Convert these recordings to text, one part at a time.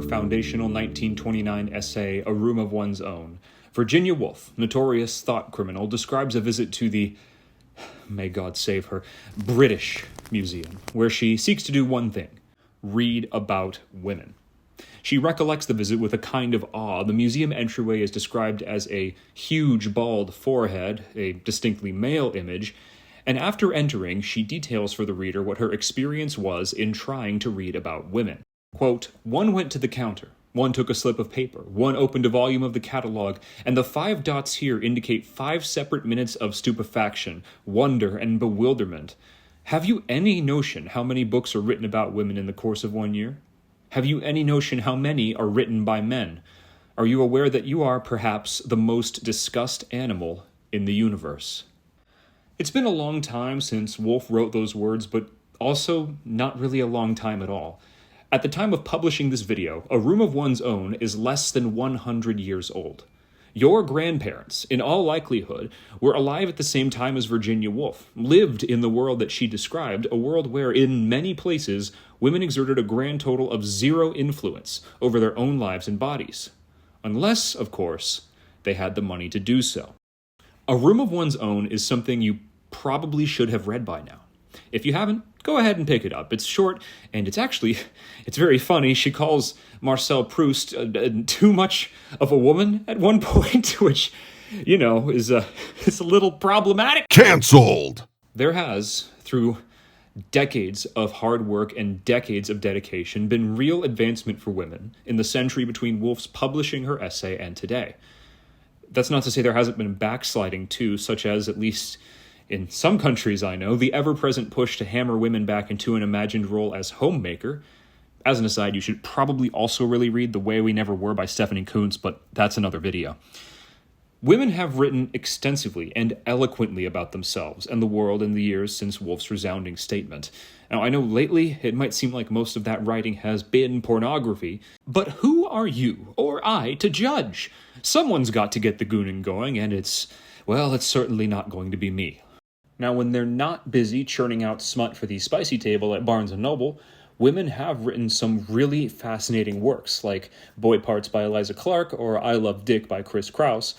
Foundational 1929 essay, A Room of One's Own, Virginia Woolf, notorious thought criminal, describes a visit to the, may God save her, British Museum, where she seeks to do one thing: read about women. She recollects the visit with a kind of awe. The museum entryway is described as a huge bald forehead, a distinctly male image, and after entering, she details for the reader what her experience was in trying to read about women. Quote, "One went to the counter, one took a slip of paper, one opened a volume of the catalog, and the 5 dots here indicate 5 separate minutes of stupefaction, wonder, and bewilderment. Have you any notion how many books are written about women in the course of 1 year? Have you any notion how many are written by men? Are you aware that you are, perhaps, the most discussed animal in the universe?" It's been a long time since Woolf wrote those words, but also not really a long time at all. At the time of publishing this video, A Room of One's Own is less than 100 years old. Your grandparents, in all likelihood, were alive at the same time as Virginia Woolf, lived in the world that she described, a world where, in many places, women exerted a grand total of 0 influence over their own lives and bodies. Unless, of course, they had the money to do so. A Room of One's Own is something you probably should have read by now. If you haven't, go ahead and pick it up. It's short, and it's very funny. She calls Marcel Proust too much of a woman at one point, which, is a little problematic. Cancelled! There has, through decades of hard work and decades of dedication, been real advancement for women in the century between Woolf's publishing her essay and today. That's not to say there hasn't been backsliding too, such as, at least in some countries I know, the ever-present push to hammer women back into an imagined role as homemaker. As an aside, you should probably also really read The Way We Never Were by Stephanie Coontz, but that's another video. Women have written extensively and eloquently about themselves and the world in the years since Woolf's resounding statement. Now, I know lately it might seem like most of that writing has been pornography, but who are you or I to judge? Someone's got to get the gooning going, and it's certainly not going to be me. Now, when they're not busy churning out smut for the spicy table at Barnes & Noble, women have written some really fascinating works, like Boy Parts by Eliza Clark, or I Love Dick by Chris Kraus,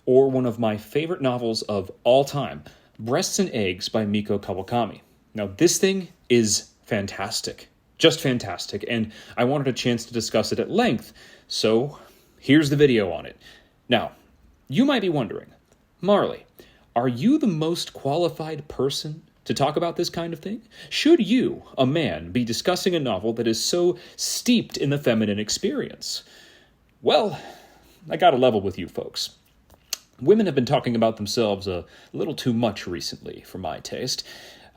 or one of my favorite novels of all time, Breasts and Eggs by Mieko Kawakami. Now, this thing is fantastic. Just fantastic, and I wanted a chance to discuss it at length, so here's the video on it. Now, you might be wondering, Marley, are you the most qualified person to talk about this kind of thing? Should you, a man, be discussing a novel that is so steeped in the feminine experience? Well, I gotta level with you folks. Women have been talking about themselves a little too much recently, for my taste.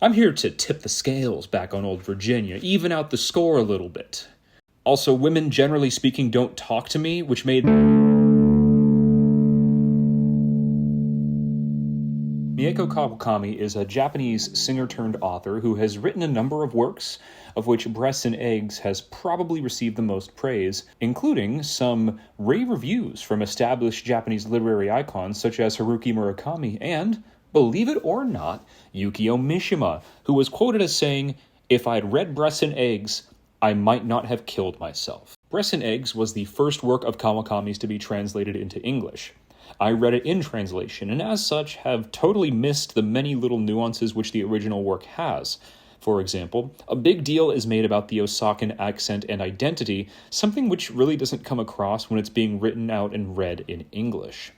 I'm here to tip the scales back on old Virginia, even out the score a little bit. Also, women, generally speaking, don't talk to me, which made Mieko Kawakami is a Japanese singer-turned-author who has written a number of works, of which Breasts and Eggs has probably received the most praise, including some rave reviews from established Japanese literary icons such as Haruki Murakami and, believe it or not, Yukio Mishima, who was quoted as saying, "If I'd read Breasts and Eggs, I might not have killed myself." Breasts and Eggs was the first work of Kawakami's to be translated into English. I read it in translation, and as such have totally missed the many little nuances which the original work has. For example, a big deal is made about the Osakan accent and identity, something which really doesn't come across when it's being written out and read in English.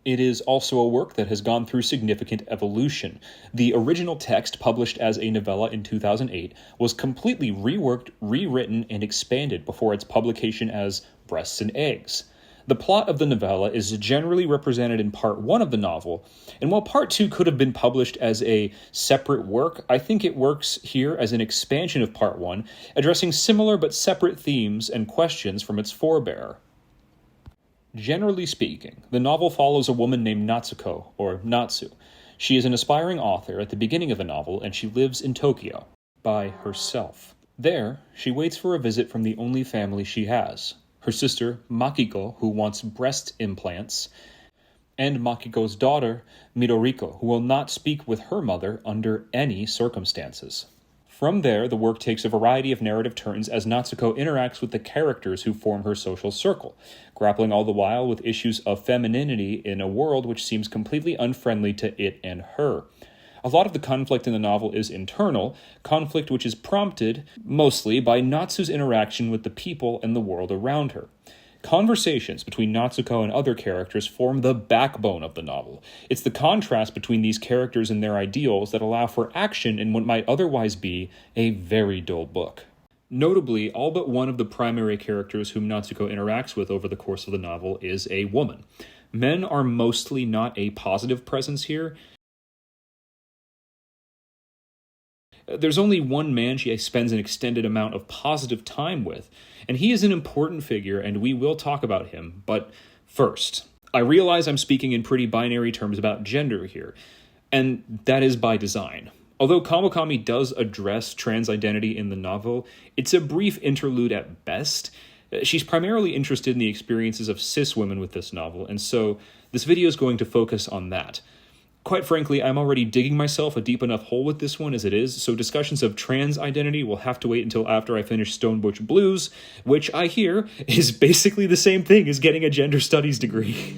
It is also a work that has gone through significant evolution. The original text, published as a novella in 2008, was completely reworked, rewritten, and expanded before its publication as Breasts and Eggs. The plot of the novella is generally represented in Part 1 of the novel, and while Part 2 could have been published as a separate work, I think it works here as an expansion of Part 1, addressing similar but separate themes and questions from its forebearer. Generally speaking, the novel follows a woman named Natsuko, or Natsu. She is an aspiring author at the beginning of the novel, and she lives in Tokyo by herself. There, she waits for a visit from the only family she has, her sister Makiko, who wants breast implants, and Makiko's daughter Midoriko, who will not speak with her mother under any circumstances. From there, the work takes a variety of narrative turns as Natsuko interacts with the characters who form her social circle, grappling all the while with issues of femininity in a world which seems completely unfriendly to it and her. A lot of the conflict in the novel is internal, conflict which is prompted mostly by Natsu's interaction with the people and the world around her. Conversations between Natsuko and other characters form the backbone of the novel. It's the contrast between these characters and their ideals that allow for action in what might otherwise be a very dull book. Notably, all but one of the primary characters whom Natsuko interacts with over the course of the novel is a woman. Men are mostly not a positive presence here. There's only one man she spends an extended amount of positive time with, and he is an important figure, and we will talk about him. But first, I realize I'm speaking in pretty binary terms about gender here, and that is by design. Although Kawakami does address trans identity in the novel, it's a brief interlude at best. She's primarily interested in the experiences of cis women with this novel, and so this video is going to focus on that. Quite frankly, I'm already digging myself a deep enough hole with this one as it is, so discussions of trans identity will have to wait until after I finish Stone Butch Blues, which I hear is basically the same thing as getting a gender studies degree.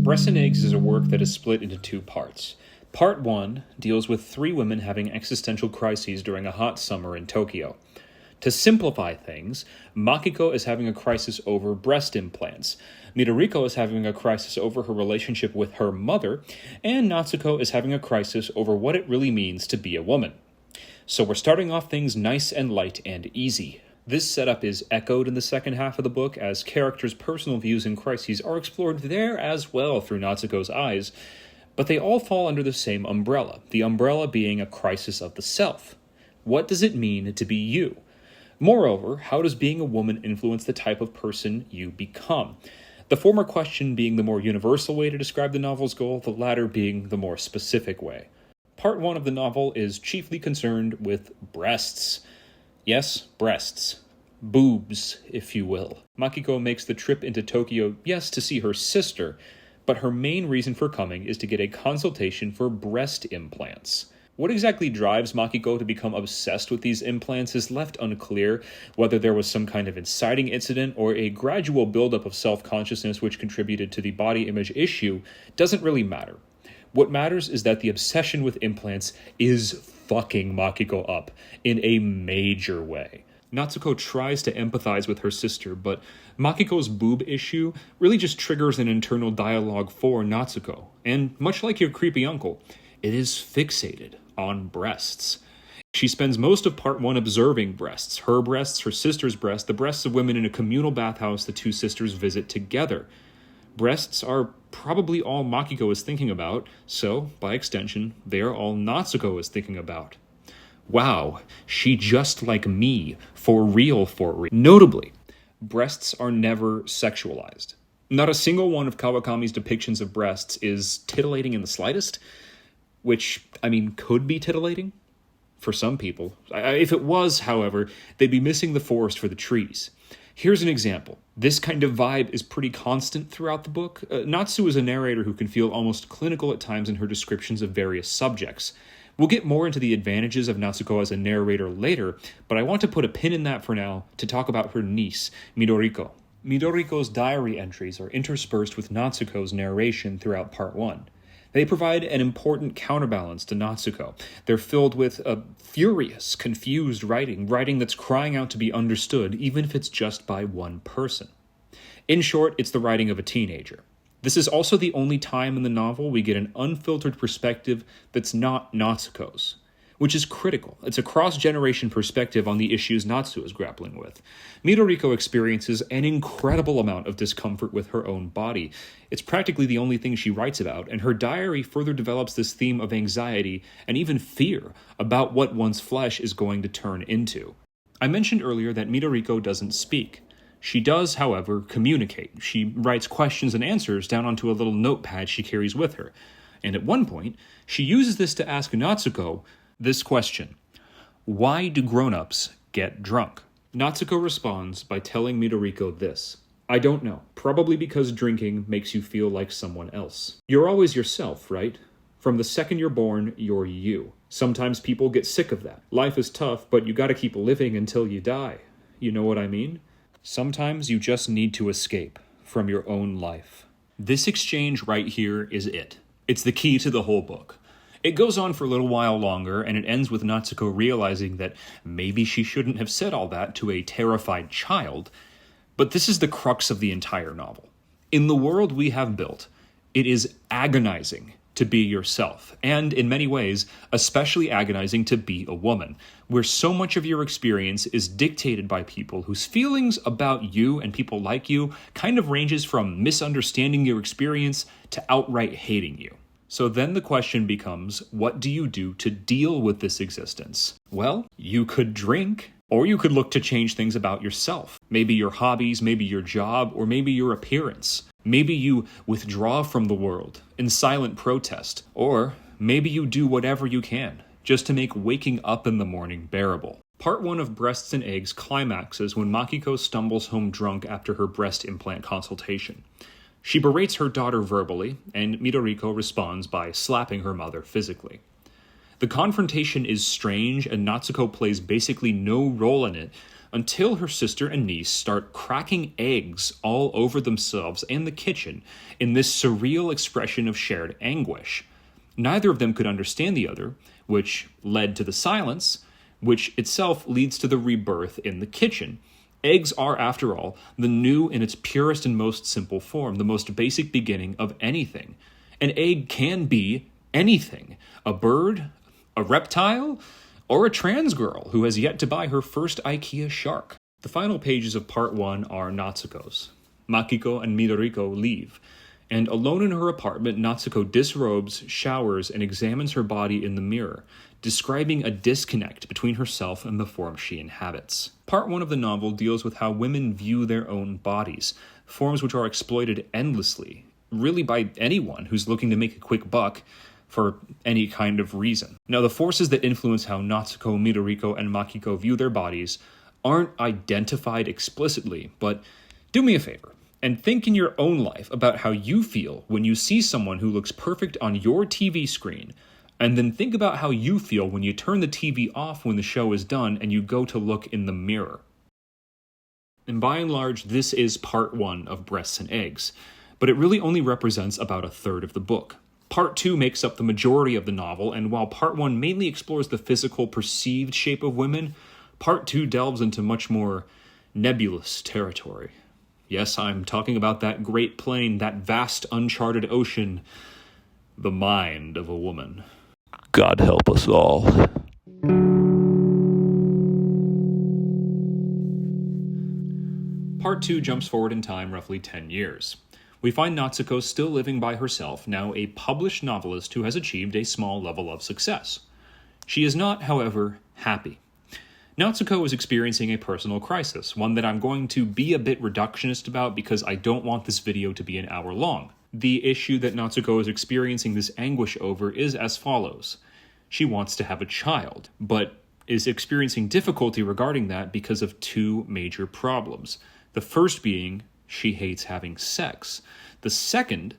Breasts and Eggs is a work that is split into two parts. Part 1 deals with 3 women having existential crises during a hot summer in Tokyo. To simplify things, Makiko is having a crisis over breast implants, Midoriko is having a crisis over her relationship with her mother, and Natsuko is having a crisis over what it really means to be a woman. So we're starting off things nice and light and easy. This setup is echoed in the second half of the book as characters' personal views and crises are explored there as well through Natsuko's eyes, but they all fall under the same umbrella, the umbrella being a crisis of the self. What does it mean to be you? Moreover, how does being a woman influence the type of person you become? The former question being the more universal way to describe the novel's goal, the latter being the more specific way. Part 1 of the novel is chiefly concerned with breasts. Yes, breasts. Boobs, if you will. Makiko makes the trip into Tokyo, yes, to see her sister, but her main reason for coming is to get a consultation for breast implants. What exactly drives Makiko to become obsessed with these implants is left unclear, whether there was some kind of inciting incident or a gradual buildup of self-consciousness which contributed to the body image issue doesn't really matter. What matters is that the obsession with implants is fucking Makiko up in a major way. Natsuko tries to empathize with her sister, but Makiko's boob issue really just triggers an internal dialogue for Natsuko, and much like your creepy uncle, it is fixated on breasts. She spends most of part 1 observing breasts, her sister's breasts, the breasts of women in a communal bathhouse the two sisters visit together. Breasts are probably all Makiko is thinking about, so, by extension, they are all Natsuko is thinking about. Wow, she just like me, for real. Notably, breasts are never sexualized. Not a single one of Kawakami's depictions of breasts is titillating in the slightest, which, could be titillating for some people. If it was, however, they'd be missing the forest for the trees. Here's an example. This kind of vibe is pretty constant throughout the book. Natsu is a narrator who can feel almost clinical at times in her descriptions of various subjects. We'll get more into the advantages of Natsuko as a narrator later, but I want to put a pin in that for now to talk about her niece, Midoriko. Midoriko's diary entries are interspersed with Natsuko's narration throughout part 1. They provide an important counterbalance to Natsuko. They're filled with a furious, confused writing that's crying out to be understood, even if it's just by one person. In short, it's the writing of a teenager. This is also the only time in the novel we get an unfiltered perspective that's not Natsuko's, which is critical. It's a cross-generation perspective on the issues Natsu is grappling with. Midoriko experiences an incredible amount of discomfort with her own body. It's practically the only thing she writes about, and her diary further develops this theme of anxiety and even fear about what one's flesh is going to turn into. I mentioned earlier that Midoriko doesn't speak. She does, however, communicate. She writes questions and answers down onto a little notepad she carries with her. And at one point, she uses this to ask Natsuko this question: why do grown-ups get drunk? Natsuko responds by telling Midoriko this: I don't know. Probably because drinking makes you feel like someone else. You're always yourself, right? From the second you're born, you're you. Sometimes people get sick of that. Life is tough, but you gotta keep living until you die. You know what I mean? Sometimes you just need to escape from your own life. This exchange right here is it. It's the key to the whole book. It goes on for a little while longer, and it ends with Natsuko realizing that maybe she shouldn't have said all that to a terrified child, but this is the crux of the entire novel. In the world we have built, it is agonizing to be yourself, and in many ways, especially agonizing to be a woman, where so much of your experience is dictated by people whose feelings about you and people like you kind of ranges from misunderstanding your experience to outright hating you. So then the question becomes, what do you do to deal with this existence? Well, you could drink, or you could look to change things about yourself. Maybe your hobbies, maybe your job, or maybe your appearance. Maybe you withdraw from the world in silent protest, or maybe you do whatever you can just to make waking up in the morning bearable. Part 1 of Breasts and Eggs climaxes when Makiko stumbles home drunk after her breast implant consultation. She berates her daughter verbally, and Midoriko responds by slapping her mother physically. The confrontation is strange, and Natsuko plays basically no role in it until her sister and niece start cracking eggs all over themselves and the kitchen in this surreal expression of shared anguish. Neither of them could understand the other, which led to the silence, which itself leads to the rebirth in the kitchen. Eggs are, after all, the new in its purest and most simple form, the most basic beginning of anything. An egg can be anything: a bird, a reptile, or a trans girl who has yet to buy her first IKEA shark. The final pages of Part 1 are Natsuko's. Makiko and Midoriko leave, and alone in her apartment, Natsuko disrobes, showers, and examines her body in the mirror, describing a disconnect between herself and the form she inhabits. Part 1 of the novel deals with how women view their own bodies, forms which are exploited endlessly, really by anyone who's looking to make a quick buck, for any kind of reason. Now, the forces that influence how Natsuko, Midoriko, and Makiko view their bodies aren't identified explicitly, but do me a favor and think in your own life about how you feel when you see someone who looks perfect on your TV screen, and then think about how you feel when you turn the TV off when the show is done and you go to look in the mirror. And by and large, this is Part 1 of Breasts and Eggs, but it really only represents about a third of the book. Part 2 makes up the majority of the novel, and while Part 1 mainly explores the physical, perceived shape of women, Part 2 delves into much more nebulous territory. Yes, I'm talking about that great plain, that vast, uncharted ocean, the mind of a woman. God help us all. Part 2 jumps forward in time roughly 10 years. We find Natsuko still living by herself, now a published novelist who has achieved a small level of success. She is not, however, happy. Natsuko is experiencing a personal crisis, one that I'm going to be a bit reductionist about because I don't want this video to be an hour long. The issue that Natsuko is experiencing this anguish over is as follows. She wants to have a child, but is experiencing difficulty regarding that because of two major problems. The first being, she hates having sex. The second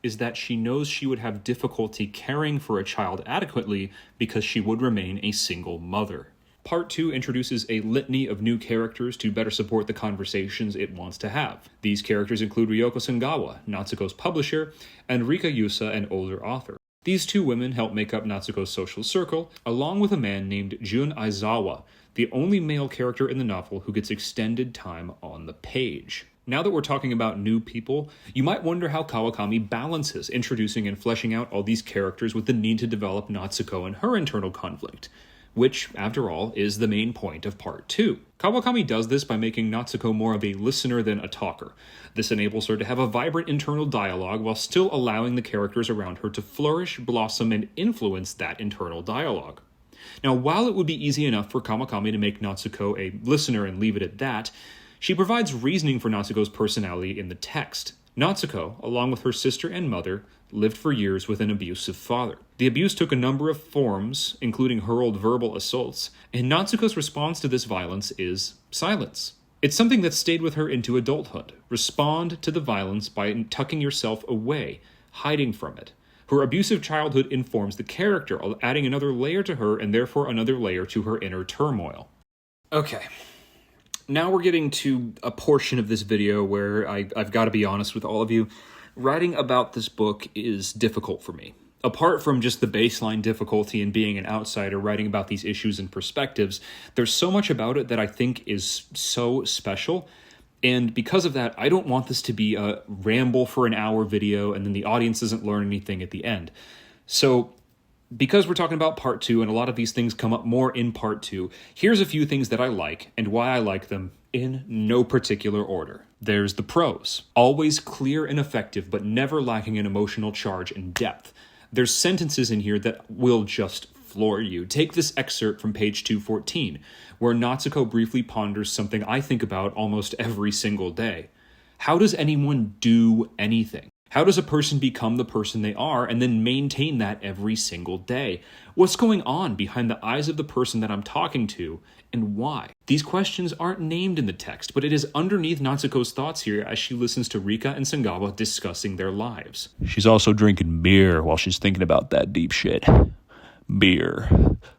is that she knows she would have difficulty caring for a child adequately because she would remain a single mother. Part 2 introduces a litany of new characters to better support the conversations it wants to have. These characters include Ryoko Sengawa, Natsuko's publisher, and Rika Yusa, an older author. These two women help make up Natsuko's social circle, along with a man named Jun Aizawa, the only male character in the novel who gets extended time on the page. Now that we're talking about new people, you might wonder how Kawakami balances introducing and fleshing out all these characters with the need to develop Natsuko and her internal conflict, which, after all, is the main point of Part 2. Kawakami does this by making Natsuko more of a listener than a talker. This enables her to have a vibrant internal dialogue while still allowing the characters around her to flourish, blossom, and influence that internal dialogue. Now, while it would be easy enough for Kawakami to make Natsuko a listener and leave it at that, she provides reasoning for Natsuko's personality in the text. Natsuko, along with her sister and mother, lived for years with an abusive father. The abuse took a number of forms, including hurled verbal assaults, and Natsuko's response to this violence is silence. It's something that stayed with her into adulthood. Respond to the violence by tucking yourself away, hiding from it. Her abusive childhood informs the character, adding another layer to her and therefore another layer to her inner turmoil. Okay. Now we're getting to a portion of this video where I've got to be honest with all of you. Writing about this book is difficult for me. Apart from just the baseline difficulty in being an outsider writing about these issues and perspectives, there's so much about it that I think is so special. And because of that, I don't want this to be a ramble for an hour video and then the audience doesn't learn anything at the end. So because we're talking about part 2 and a lot of these things come up more in part 2, here's a few things that I like and why I like them in no particular order. There's the prose. Always clear and effective, but never lacking an emotional charge and depth. There's sentences in here that will just floor you. Take this excerpt from page 214, where Natsuko briefly ponders something I think about almost every single day. How does anyone do anything? How does a person become the person they are and then maintain that every single day? What's going on behind the eyes of the person that I'm talking to, and why? These questions aren't named in the text, but it is underneath Natsuko's thoughts here as she listens to Rika and Sangawa discussing their lives. She's also drinking beer while she's thinking about that deep shit. Beer.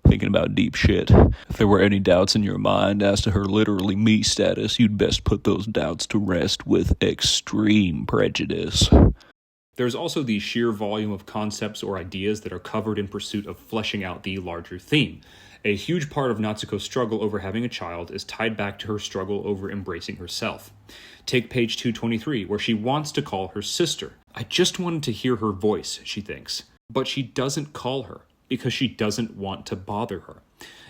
Thinking about deep shit. If there were any doubts in your mind as to her literally me status, you'd best put those doubts to rest with extreme prejudice. There's also the sheer volume of concepts or ideas that are covered in pursuit of fleshing out the larger theme. A huge part of Natsuko's struggle over having a child is tied back to her struggle over embracing herself. Take page 223, where she wants to call her sister. I just wanted to hear her voice, she thinks. But she doesn't call her, because she doesn't want to bother her.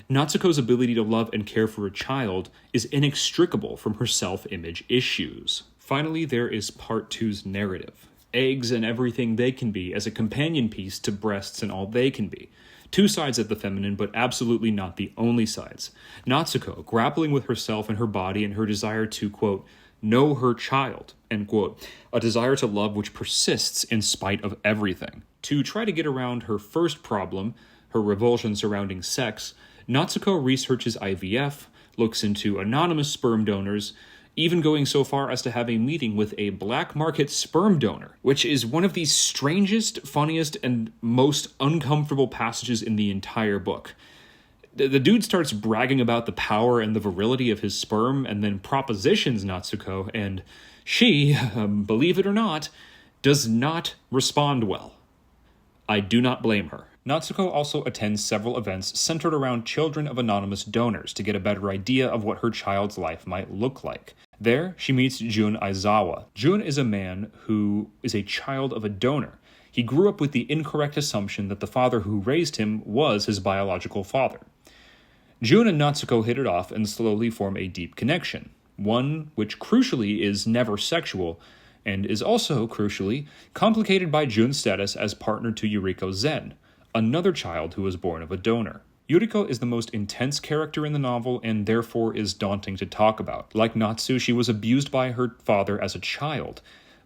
Natsuko's ability to love and care for a child is inextricable from her self-image issues. Finally, there is part 2's narrative. Eggs and everything they can be as a companion piece to breasts and all they can be. Two sides of the feminine, but absolutely not the only sides. Natsuko, grappling with herself and her body and her desire to, quote, know her child, end quote, a desire to love which persists in spite of everything. To try to get around her first problem, her revulsion surrounding sex, Natsuko researches IVF, looks into anonymous sperm donors, even going so far as to have a meeting with a black market sperm donor, which is one of the strangest, funniest, and most uncomfortable passages in the entire book. The dude starts bragging about the power and the virility of his sperm and then propositions Natsuko, and she, believe it or not, does not respond well. I do not blame her. Natsuko also attends several events centered around children of anonymous donors to get a better idea of what her child's life might look like. There, she meets Jun Aizawa. Jun is a man who is a child of a donor. He grew up with the incorrect assumption that the father who raised him was his biological father. Jun and Natsuko hit it off and slowly form a deep connection, one which crucially is never sexual, and is also, crucially, complicated by Jun's status as partner to Yuriko Zen, another child who was born of a donor. Yuriko is the most intense character in the novel and therefore is daunting to talk about. Like Natsu, she was abused by her father as a child,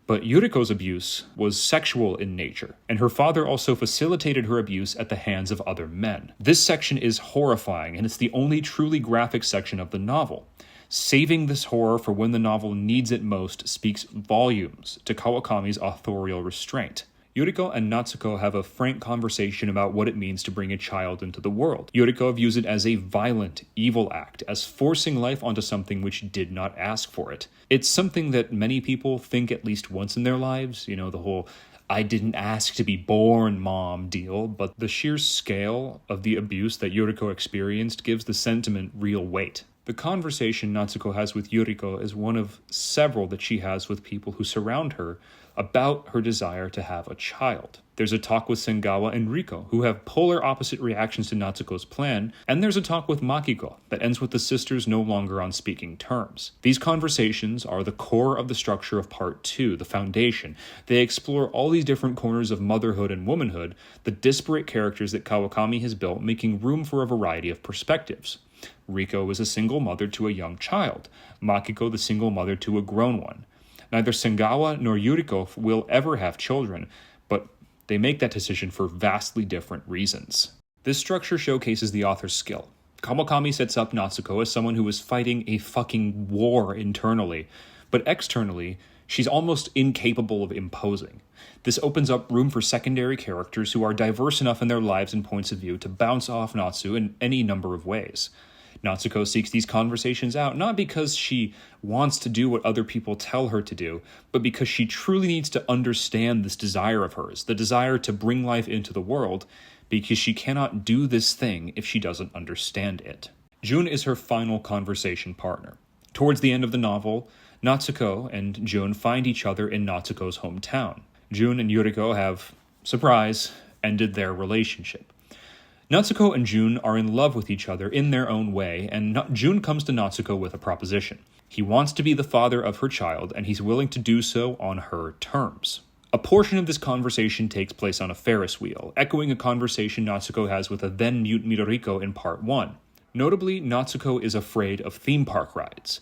but Yuriko's abuse was sexual in nature, and her father also facilitated her abuse at the hands of other men. This section is horrifying, and it's the only truly graphic section of the novel. Saving this horror for when the novel needs it most speaks volumes to Kawakami's authorial restraint. Yuriko and Natsuko have a frank conversation about what it means to bring a child into the world. Yuriko views it as a violent, evil act, as forcing life onto something which did not ask for it. It's something that many people think at least once in their lives, the whole I didn't ask to be born mom deal, but the sheer scale of the abuse that Yuriko experienced gives the sentiment real weight. The conversation Natsuko has with Yuriko is one of several that she has with people who surround her about her desire to have a child. There's a talk with Sengawa and Riko, who have polar opposite reactions to Natsuko's plan, and there's a talk with Makiko that ends with the sisters no longer on speaking terms. These conversations are the core of the structure of Part 2, the foundation. They explore all these different corners of motherhood and womanhood, the disparate characters that Kawakami has built, making room for a variety of perspectives. Riko is a single mother to a young child, Makiko the single mother to a grown one. Neither Sengawa nor Yuriko will ever have children, but they make that decision for vastly different reasons. This structure showcases the author's skill. Kawakami sets up Natsuko as someone who is fighting a fucking war internally, but externally, she's almost incapable of imposing. This opens up room for secondary characters who are diverse enough in their lives and points of view to bounce off Natsu in any number of ways. Natsuko seeks these conversations out not because she wants to do what other people tell her to do, but because she truly needs to understand this desire of hers, the desire to bring life into the world, because she cannot do this thing if she doesn't understand it. Jun is her final conversation partner. Towards the end of the novel, Natsuko and Jun find each other in Natsuko's hometown. Jun and Yuriko have, surprise, ended their relationship. Natsuko and Jun are in love with each other in their own way, and Jun comes to Natsuko with a proposition. He wants to be the father of her child, and he's willing to do so on her terms. A portion of this conversation takes place on a Ferris wheel, echoing a conversation Natsuko has with a then-mute Midoriko in Part 1. Notably, Natsuko is afraid of theme park rides.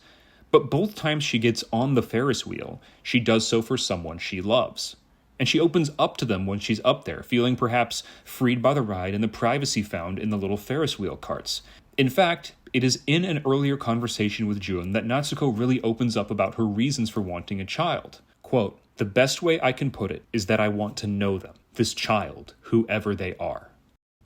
But both times she gets on the Ferris wheel, she does so for someone she loves. And she opens up to them when she's up there, feeling perhaps freed by the ride and the privacy found in the little Ferris wheel carts. In fact, it is in an earlier conversation with Jun that Natsuko really opens up about her reasons for wanting a child. Quote, "The best way I can put it is that I want to know them, this child, whoever they are."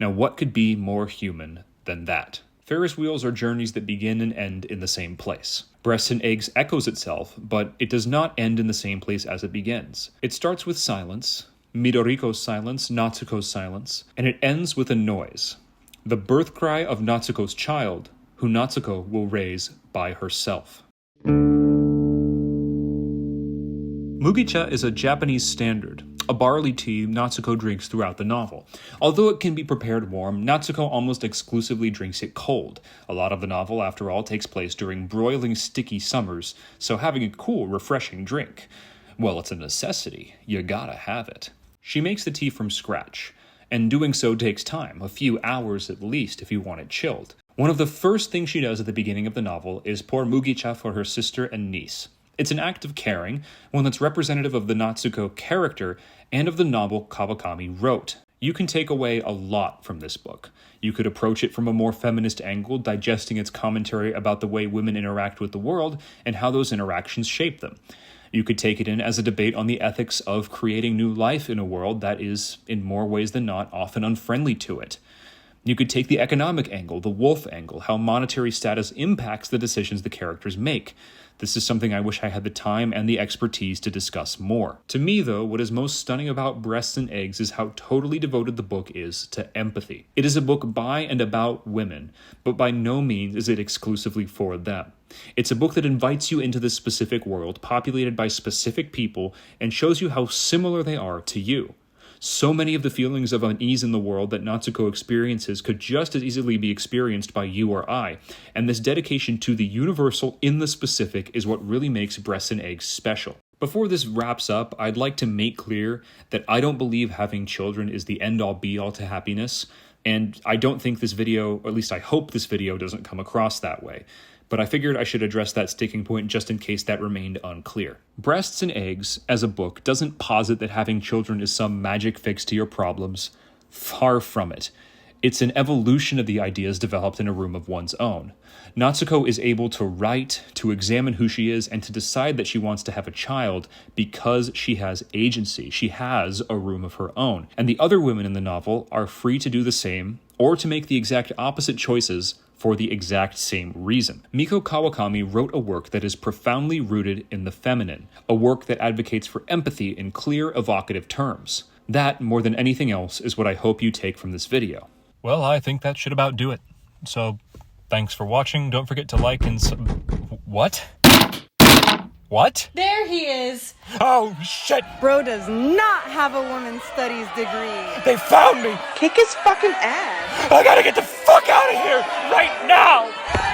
Now what could be more human than that? Ferris wheels are journeys that begin and end in the same place. Breasts and Eggs echoes itself, but it does not end in the same place as it begins. It starts with silence, Midoriko's silence, Natsuko's silence, and it ends with a noise. The birth cry of Natsuko's child, who Natsuko will raise by herself. Mugicha is a Japanese standard, a barley tea Natsuko drinks throughout the novel. Although it can be prepared warm, Natsuko almost exclusively drinks it cold. A lot of the novel, after all, takes place during broiling, sticky summers, so having a cool, refreshing drink, well, it's a necessity. You gotta have it. She makes the tea from scratch, and doing so takes time, a few hours at least if you want it chilled. One of the first things she does at the beginning of the novel is pour mugicha for her sister and niece. It's an act of caring, one that's representative of the Natsuko character and of the novel Kawakami wrote. You can take away a lot from this book. You could approach it from a more feminist angle, digesting its commentary about the way women interact with the world and how those interactions shape them. You could take it in as a debate on the ethics of creating new life in a world that is, in more ways than not, often unfriendly to it. You could take the economic angle, the Woolf angle, how monetary status impacts the decisions the characters make. This is something I wish I had the time and the expertise to discuss more. To me, though, what is most stunning about Breasts and Eggs is how totally devoted the book is to empathy. It is a book by and about women, but by no means is it exclusively for them. It's a book that invites you into this specific world, populated by specific people, and shows you how similar they are to you. So many of the feelings of unease in the world that Natsuko experiences could just as easily be experienced by you or I, and this dedication to the universal in the specific is what really makes Breasts and Eggs special. Before this wraps up, I'd like to make clear that I don't believe having children is the end-all be-all to happiness, and I don't think this video, or at least I hope this video doesn't come across that way. But I figured I should address that sticking point just in case that remained unclear. Breasts and Eggs, as a book, doesn't posit that having children is some magic fix to your problems. Far from it. It's an evolution of the ideas developed in a room of one's own. Natsuko is able to write, to examine who she is, and to decide that she wants to have a child because she has agency. She has a room of her own. And the other women in the novel are free to do the same, or to make the exact opposite choices for the exact same reason. Mieko Kawakami wrote a work that is profoundly rooted in the feminine, a work that advocates for empathy in clear, evocative terms. That, more than anything else, is what I hope you take from this video. Well, I think that should about do it. So, thanks for watching. Don't forget to like and what? What? There he is. Oh, shit! Bro does not have a women's studies degree. They found me! Kick his fucking ass. I gotta get the fuck out of here right now!